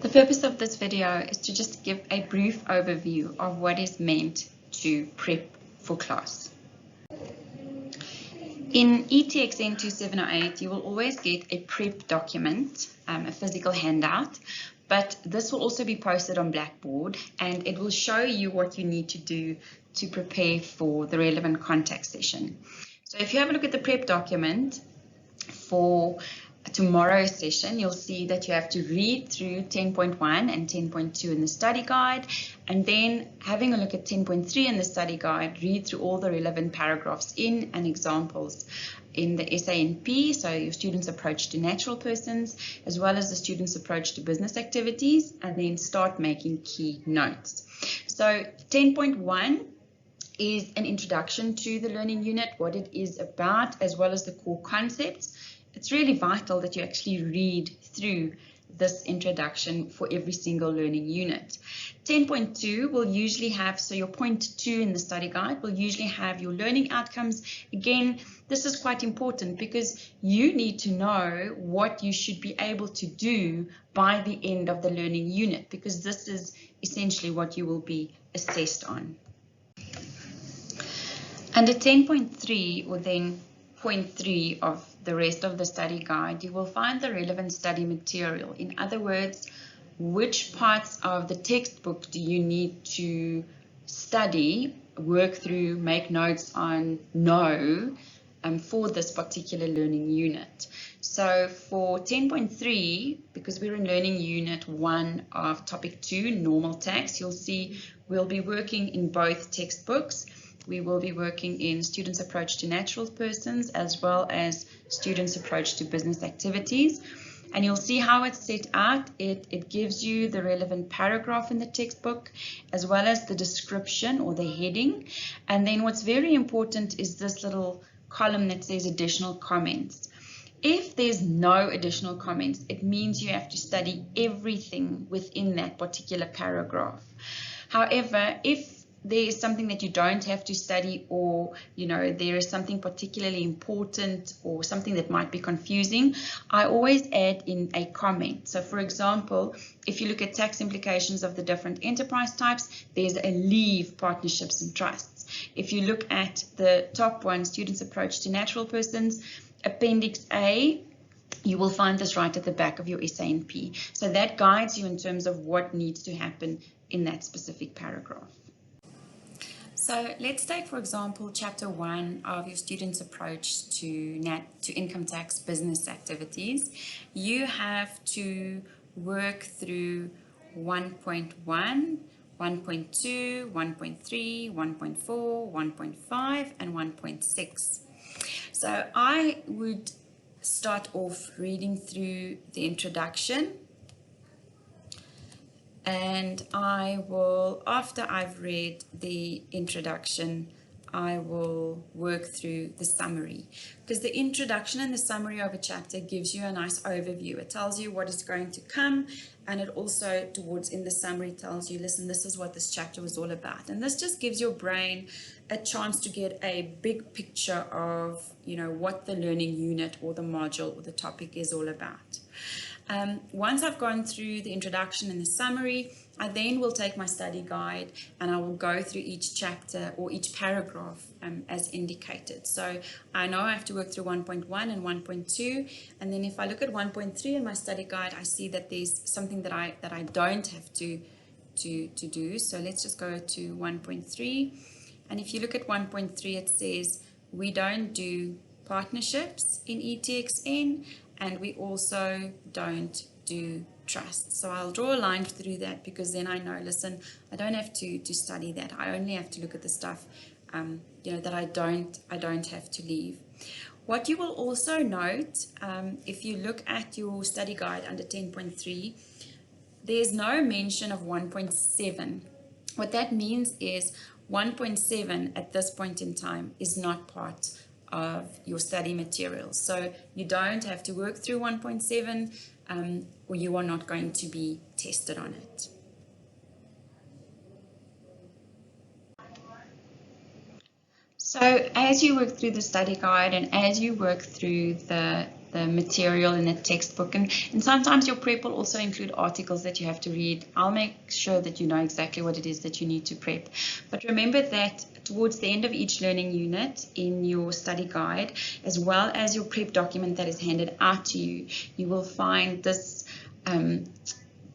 The purpose of this video is to just give a brief overview of what is meant to prep for class. In ETXN2708, you will always get a prep document, a physical handout, but this will also be posted on Blackboard and it will show you what you need to do to prepare for the relevant contact session. So if you have a look at the prep document for tomorrow's session, you'll see that you have to read through 10.1 and 10.2 in the study guide, and then having a look at 10.3 in the study guide, read through all the relevant paragraphs in and examples in the SANP, so your students' approach to natural persons, as well as the students' approach to business activities, and then start making key notes. So 10.1 is an introduction to the learning unit, what it is about, as well as the core concepts. It's really vital that you actually read through this introduction for every single learning unit. 10.2 will usually have, so your point 2 in the study guide will usually have your learning outcomes. Again, this is quite important because you need to know what you should be able to do by the end of the learning unit, because this is essentially what you will be assessed on. Under 10.3, or then point 3 of the rest of the study guide, you will find the relevant study material. In other words, which parts of the textbook do you need to study, work through, make notes on, know for this particular learning unit. So for 10.3, because we're in learning unit 1 of topic 2, normal tax, you'll see we'll be working in both textbooks. We will be working in students' approach to natural persons as well as students' approach to business activities. And you'll see how it's set out. It gives you the relevant paragraph in the textbook as well as the description or the heading. And then what's very important is this little column that says additional comments. If there's no additional comments, it means you have to study everything within that particular paragraph. However, if there is something that you don't have to study, or there is something particularly important or something that might be confusing, I always add in a comment. So for example, if you look at tax implications of the different enterprise types, there's a leave, partnerships and trusts. If you look at the top one, students' approach to natural persons, Appendix A, you will find this right at the back of your SANP. So that guides you in terms of what needs to happen in that specific paragraph. So let's take, for example, chapter 1 of your students' approach to income tax business activities. You have to work through 1.1, 1.2, 1.3, 1.4, 1.5, and 1.6. So I would start off reading through the introduction. And I will, after I've read the introduction, I will work through the summary, because the introduction and the summary of a chapter gives you a nice overview. It tells you what is going to come, and it also towards in the summary tells you, listen, this is what this chapter was all about. And this just gives your brain a chance to get a big picture of what the learning unit or the module or the topic is all about. Once I've gone through the introduction and the summary, I then will take my study guide and I will go through each chapter or each paragraph as indicated. So I know I have to work through 1.1 and 1.2, and then if I look at 1.3 in my study guide, I see that there's something that I don't have to do. So let's just go to 1.3, and if you look at 1.3, it says we don't do partnerships in ETXN, and we also don't do trust. So I'll draw a line through that, because then I know, listen, I don't have to study that. I only have to look at the stuff that I don't have to leave. What you will also note, if you look at your study guide under 10.3, there's no mention of 1.7. What that means is 1.7 at this point in time is not part of your study material. So you don't have to work through 1.7 or you are not going to be tested on it. So as you work through the study guide and as you work through the the material in the textbook, and sometimes your prep will also include articles that you have to read. I'll make sure that you know exactly what it is that you need to prep. But remember that towards the end of each learning unit in your study guide, as well as your prep document that is handed out to you, you will find this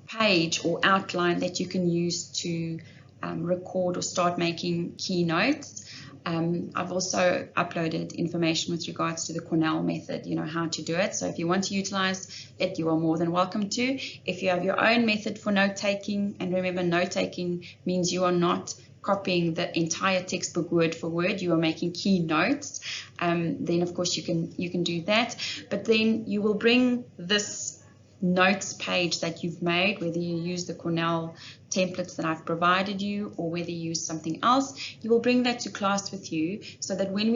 page or outline that you can use to record or start making key notes. I've also uploaded information with regards to the Cornell method, you know, how to do it. So if you want to utilize it, you are more than welcome to. If you have your own method for note-taking, and remember, note-taking means you are not copying the entire textbook word for word, you are making key notes, then of course you can do that. But then you will bring this notes page that you've made, whether you use the Cornell templates that I've provided you or whether you use something else, you will bring that to class with you, so that when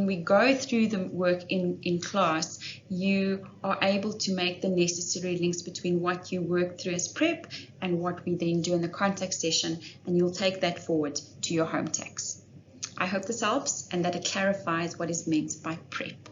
we go through the work in class, you are able to make the necessary links between what you work through as prep and what we then do in the contact session, and you'll take that forward to your home text. I hope this helps and that it clarifies what is meant by prep.